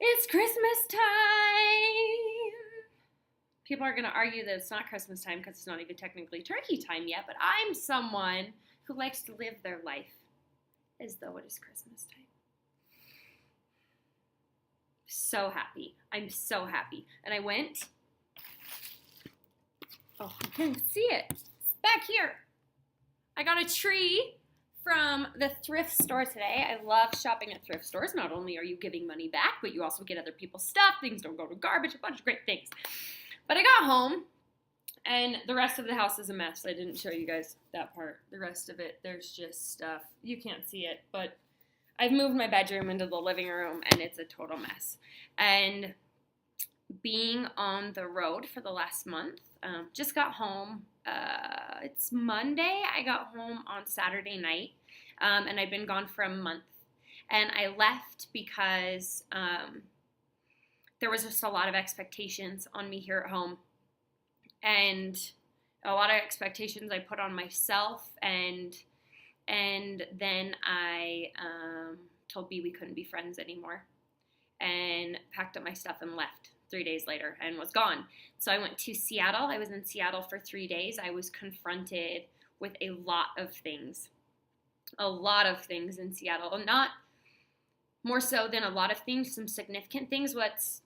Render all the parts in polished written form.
It's Christmas time. People are going to argue that it's not Christmas time because it's not even technically turkey time yet, but I'm someone who likes to live their life as though it is Christmas time. So happy. I'm so happy. And I went. Oh, I can't see it. It's back here. I got a tree from the thrift store today. I love shopping at thrift stores. Not only are you giving money back, but you also get other people's stuff. Things don't go to garbage, a bunch of great things. But I got home, and the rest of the house is a mess. I didn't show you guys that part. The rest of it, there's just stuff. You can't see it, but I've moved my bedroom into the living room, and it's a total mess. And being on the road for the last month, just got home. It's Monday. I got home on Saturday night, and I'd been gone for a month. And I left because there was just a lot of expectations on me here at home, and a lot of expectations I put on myself, and then I told B we couldn't be friends anymore, and packed up my stuff and left 3 days later and was gone. So I went to Seattle. I was in Seattle for 3 days. I was confronted with a lot of things in Seattle. Not more so than a lot of things, some significant things. What's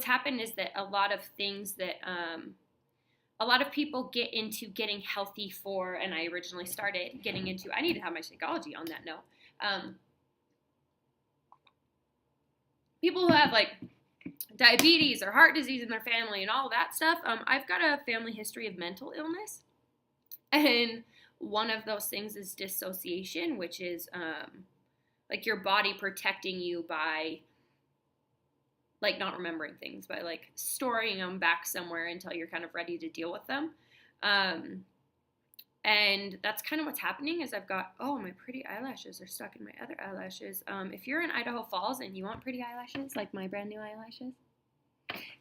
happened is that a lot of things that a lot of people get into getting healthy for, and I originally started getting into, I need to have my psychology on that note. People who have like diabetes or heart disease in their family and all that stuff, I've got a family history of mental illness, and one of those things is dissociation, which is like your body protecting you by like not remembering things, by like storing them back somewhere until you're kind of ready to deal with them. And that's kind of what's happening is I've got, oh, my pretty eyelashes are stuck in my other eyelashes. If you're in Idaho Falls and you want pretty eyelashes, like my brand new eyelashes,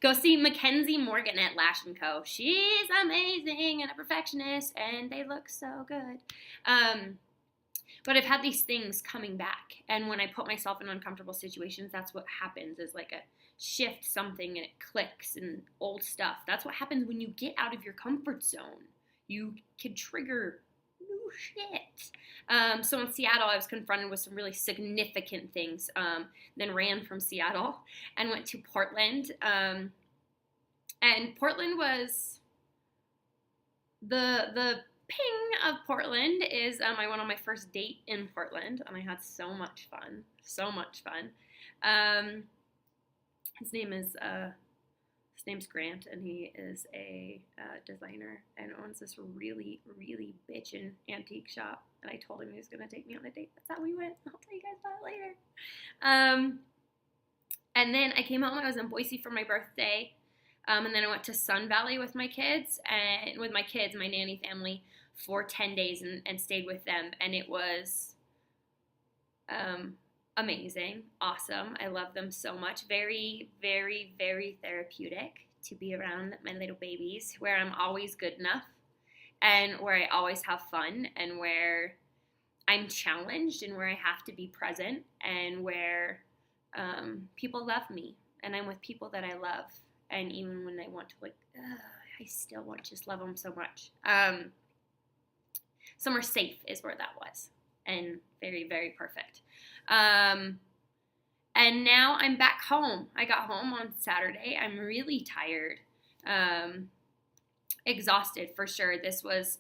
go see Mackenzie Morgan at Lash & Co. She's amazing and a perfectionist, and they look so good. But I've had these things coming back, and when I put myself in uncomfortable situations, that's what happens, is like a shift something and it clicks and old stuff. That's what happens when you get out of your comfort zone. You can trigger new shit. So in Seattle, I was confronted with some really significant things, then ran from Seattle and went to Portland. And Portland was the ping of Portland is I went on my first date in Portland, and I had so much fun. His name's Grant, and he is a designer and owns this really, really bitchin' antique shop. And I told him he was going to take me on a date. That's how we went. I'll tell you guys about it later. And then I came home. I was in Boise for my birthday. And then I went to Sun Valley with my kids, my nanny family, for 10 days and stayed with them. And it was amazing, awesome. I love them so much. Very, very, very therapeutic to be around my little babies, where I'm always good enough and where I always have fun and where I'm challenged and where I have to be present and where people love me and I'm with people that I love. And even when I want to, like, I still want to just love them so much. Somewhere safe is where that was. And very, very perfect. And now I'm back home. I got home on Saturday. I'm really tired. Exhausted for sure. This was,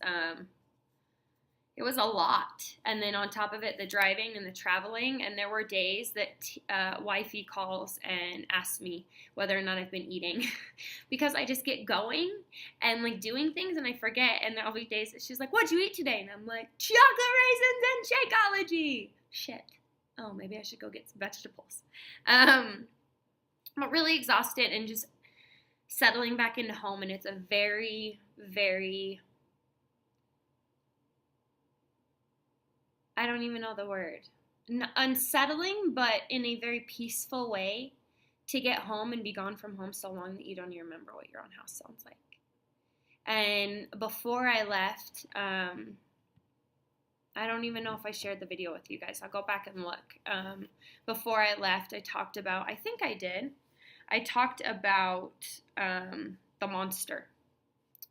it was a lot. And then on top of it, the driving and the traveling. And there were days that wifey calls and asks me whether or not I've been eating because I just get going and like doing things and I forget. And there'll be days that she's like, "What'd you eat today?" And I'm like, "Chocolate raisins and Shakeology." Shit. Oh, maybe I should go get some vegetables. But really exhausted and just settling back into home. And it's a very, very, I don't even know the word, unsettling, but in a very peaceful way to get home and be gone from home so long that you don't even remember what your own house sounds like. And before I left, I don't even know if I shared the video with you guys. I'll go back and look. Before I left, I talked about, I think I did. I talked about the monster.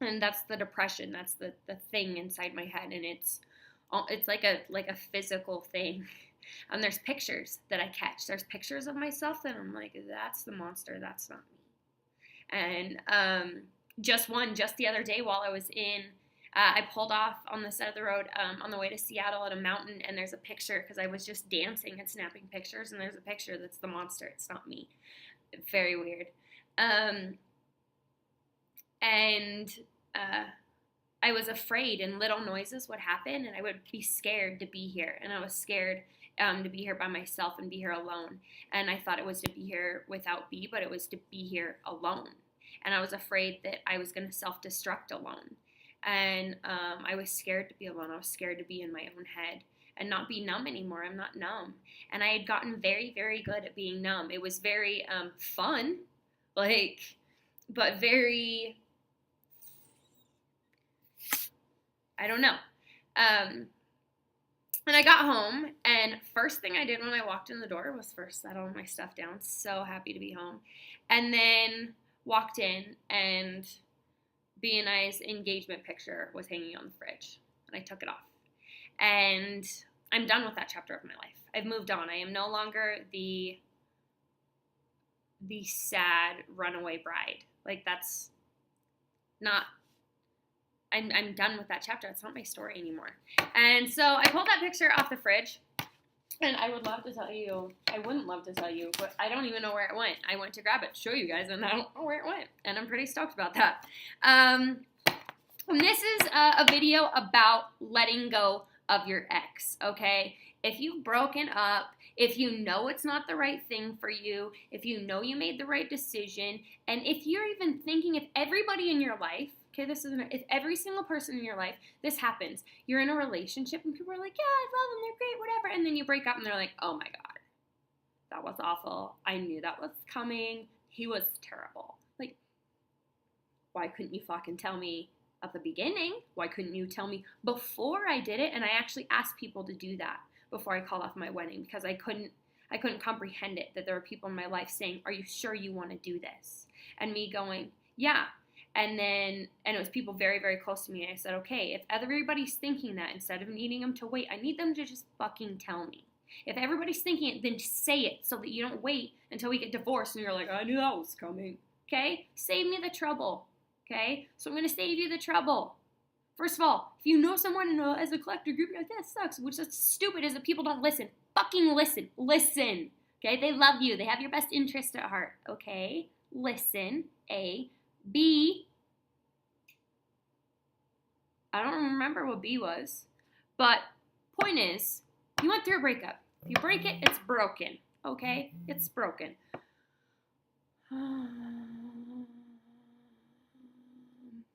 And that's the depression. That's the thing inside my head. And it's like a physical thing. And there's pictures that I catch. There's pictures of myself that I'm like, that's the monster. That's not me. And just the other day while I was in, I pulled off on the side of the road on the way to Seattle at a mountain, and there's a picture because I was just dancing and snapping pictures, and there's a picture that's the monster. It's not me. Very weird. I was afraid, and little noises would happen, and I would be scared to be here, and I was scared to be here by myself and be here alone, and I thought it was to be here without B, but it was to be here alone, and I was afraid that I was going to self-destruct alone, and I was scared to be alone. I was scared to be in my own head and not be numb anymore. I'm not numb, and I had gotten very, very good at being numb. It was very fun, but very... I don't know. And I got home, and first thing I did when I walked in the door was first settle my stuff down. So happy to be home. And then walked in, and B and I's engagement picture was hanging on the fridge. And I took it off. And I'm done with that chapter of my life. I've moved on. I am no longer the sad runaway bride. That's not... I'm done with that chapter. It's not my story anymore. And so I pulled that picture off the fridge, and I would love to tell you. I wouldn't love to tell you, but I don't even know where it went. I went to grab it to show you guys, and I don't know where it went, and I'm pretty stoked about that. And this is a video about letting go of your ex, okay? If you've broken up, if you know it's not the right thing for you, if you know you made the right decision, and if you're even thinking, if everybody in your life, okay, if every single person in your life, this happens. You're in a relationship and people are like, yeah, I love them, they're great, whatever. And then you break up and they're like, oh my God, that was awful. I knew that was coming. He was terrible. Why couldn't you fucking tell me at the beginning? Why couldn't you tell me before I did it? And I actually asked people to do that before I called off my wedding because I couldn't comprehend it, that there were people in my life saying, are you sure you want to do this? And me going, yeah. And it was people very, very close to me. And I said, okay, if everybody's thinking that, instead of needing them to wait, I need them to just fucking tell me. If everybody's thinking it, then just say it so that you don't wait until we get divorced and you're like, I knew that was coming. Okay? Save me the trouble. Okay? So I'm going to save you the trouble. First of all, if you know someone as a collector group, you're like, that sucks, which is stupid, is that people don't listen. Fucking listen. Listen. Okay? They love you. They have your best interest at heart. Okay? Listen. A. B, I don't remember what B was, but point is, you went through a breakup. If you break it, it's broken, okay? It's broken.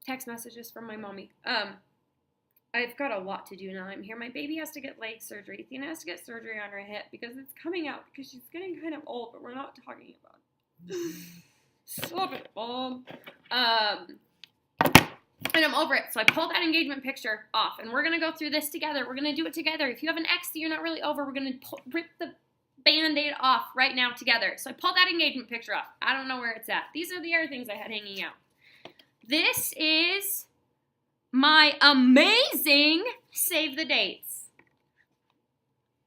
Text messages from my mommy. I've got a lot to do now. I'm here. My baby has to get leg surgery. Athena has to get surgery on her hip because it's coming out because she's getting kind of old, but we're not talking about it. Stop it, Mom. And I'm over it. So I pulled that engagement picture off, and we're going to go through this together. We're going to do it together. If you have an ex that you're not really over, we're going to rip the Band-Aid off right now together. So I pulled that engagement picture off. I don't know where it's at. These are the other things I had hanging out. This is my amazing save the dates.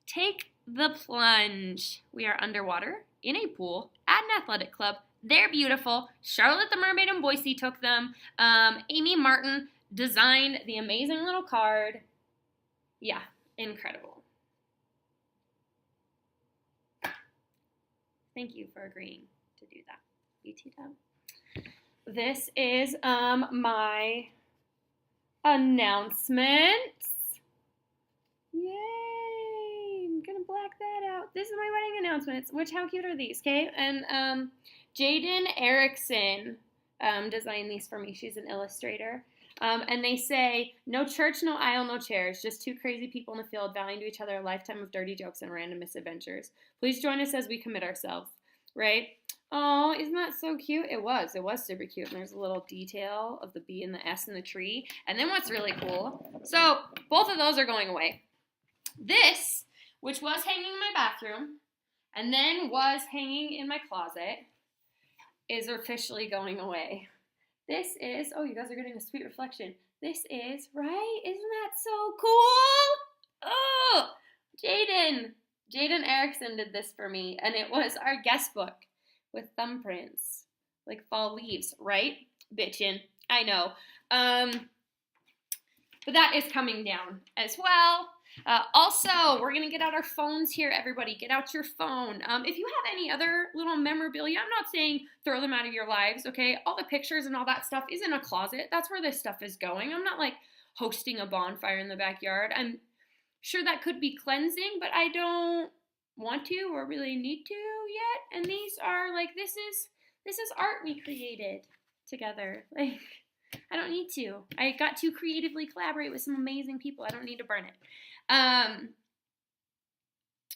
Take the plunge. We are underwater in a pool at an athletic club. They're beautiful. Charlotte the Mermaid in Boise took them. Amy Martin designed the amazing little card. Yeah, incredible. Thank you for agreeing to do that, BT-Dub. This is my announcements. Yay! I'm gonna black that out. This is my wedding announcements. How cute are these? Okay, and Jaden Erickson designed these for me. She's an illustrator. And they say, no church, no aisle, no chairs. Just two crazy people in the field vowing to each other a lifetime of dirty jokes and random misadventures. Please join us as we commit ourselves. Right? Oh, isn't that so cute? It was super cute. And there's a little detail of the B and the S in the tree. And then what's really cool, so both of those are going away. This, which was hanging in my bathroom and then was hanging in my closet, is officially going away. This is, oh, you guys are getting a sweet reflection. This is, right? Isn't that so cool? Oh, Jaden Erickson did this for me, and it was our guest book with thumbprints, like fall leaves, right? Bitchin', I know. But that is coming down as well. Also, we're going to get out our phones here, everybody. Get out your phone. If you have any other little memorabilia, I'm not saying throw them out of your lives, okay? All the pictures and all that stuff is in a closet. That's where this stuff is going. I'm not like hosting a bonfire in the backyard. I'm sure that could be cleansing, but I don't want to or really need to yet. And these are like, this is art we created together. Like, I don't need to. I got to creatively collaborate with some amazing people. I don't need to burn it.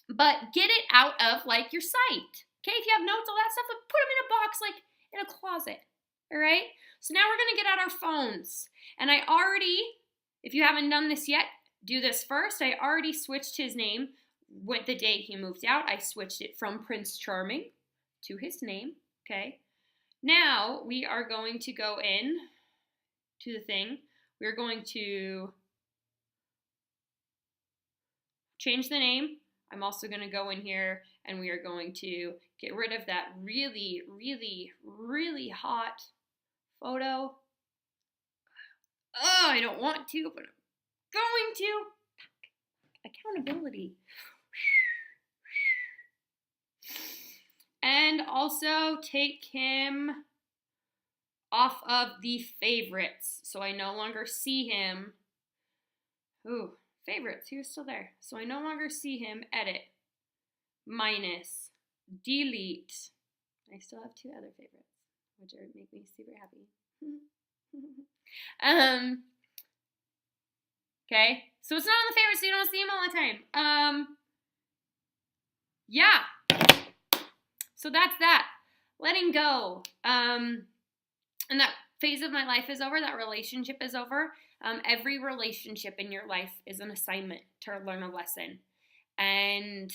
But get it out of like your sight. Okay, if you have notes, all that stuff, put them in a box, like in a closet. All right. So now we're gonna get out our phones, and I already, if you haven't done this yet, do this first. I already switched his name with the day he moved out. I switched it from Prince Charming to his name. Okay. Now we are going to go in to the thing. We're going to change the name. I'm also going to go in here and we are going to get rid of that really, really, really hot photo. Oh, I don't want to, but I'm going to. Accountability. And also take him off of the favorites, so I no longer see him. Ooh, favorites, he was still there. So I no longer see him. Edit, minus, delete. I still have 2 other favorites, which make me super happy. Okay, so it's not on the favorites, so you don't see him all the time. Yeah. So that's that. Letting go. And that phase of my life is over. That relationship is over. Every relationship in your life is an assignment to learn a lesson. And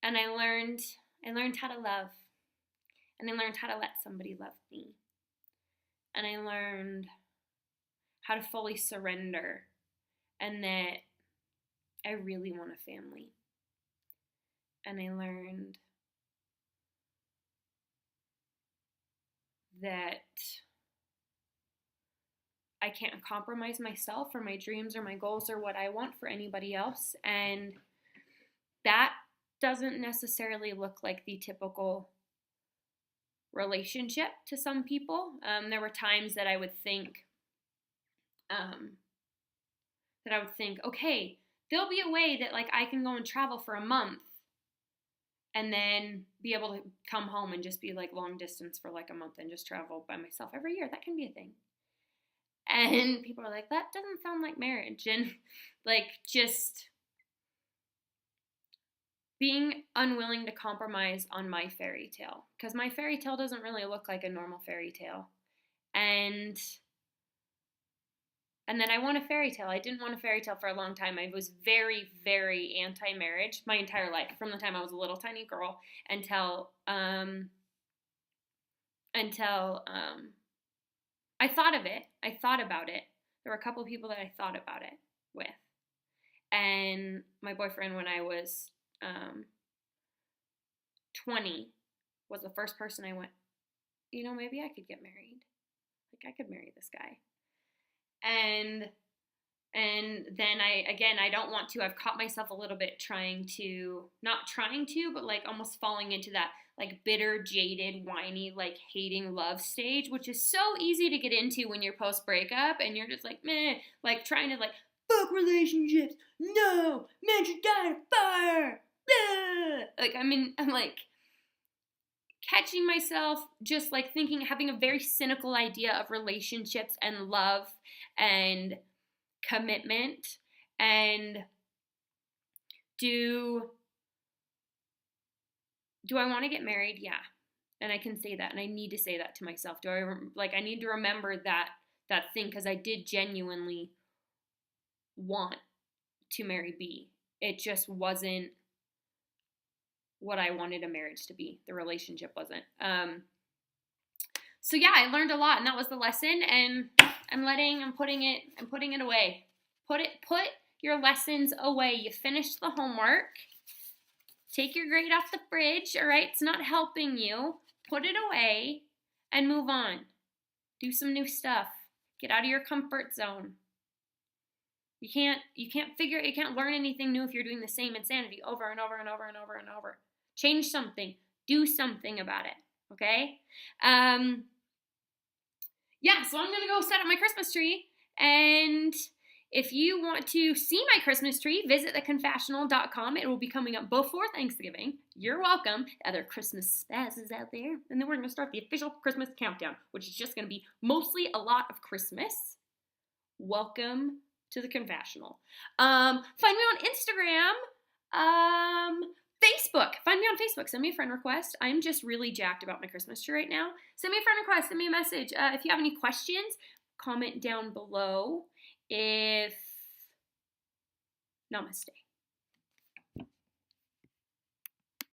I learned how to love. And I learned how to let somebody love me. And I learned how to fully surrender. And that I really want a family. And I learned that I can't compromise myself or my dreams or my goals or what I want for anybody else. And that doesn't necessarily look like the typical relationship to some people. There were times that I would think, okay, there'll be a way that like I can go and travel for a month and then be able to come home and just be like long distance for like a month and just travel by myself every year. That can be a thing. And people are like, that doesn't sound like marriage. And like just being unwilling to compromise on my fairy tale. Because my fairy tale doesn't really look like a normal fairy tale. And then I want a fairy tale. I didn't want a fairy tale for a long time. I was very, very anti-marriage my entire life, from the time I was a little tiny girl until I thought of it. I thought about it. There were a couple of people that I thought about it with. And my boyfriend, when I was 20, was the first person I went, maybe I could get married. Like, I could marry this guy. And then I don't want to. I've caught myself a little bit but like almost falling into that like bitter, jaded, whiny, like hating love stage, which is so easy to get into when you're post breakup and you're just like, meh, like trying to like, fuck relationships. No, men should die in fire. Like, I'm like catching myself just like having a very cynical idea of relationships and love and commitment. And do I want to get married? Yeah. And I can say that, and I need to say that to myself. I need to remember that thing, because I did genuinely want to marry B. It just wasn't what I wanted a marriage to be. The relationship wasn't. So yeah, I learned a lot, and that was the lesson, and I'm putting it away. Put your lessons away. You finished the homework. Take your grade off the fridge, all right? It's not helping you. Put it away and move on. Do some new stuff. Get out of your comfort zone. You can't learn anything new if you're doing the same insanity over and over and over and over and over. Change something. Do something about it, okay? Yeah, so I'm going to go set up my Christmas tree, and if you want to see my Christmas tree, visit theconfessional.com. It will be coming up before Thanksgiving. You're welcome. Other Christmas spazzes out there. And then we're going to start the official Christmas countdown, which is just going to be mostly a lot of Christmas. Welcome to the confessional. Find me on Instagram. Facebook. Find me on Facebook. Send me a friend request. I'm just really jacked about my Christmas tree right now. Send me a friend request. Send me a message. If you have any questions, comment down below. Namaste.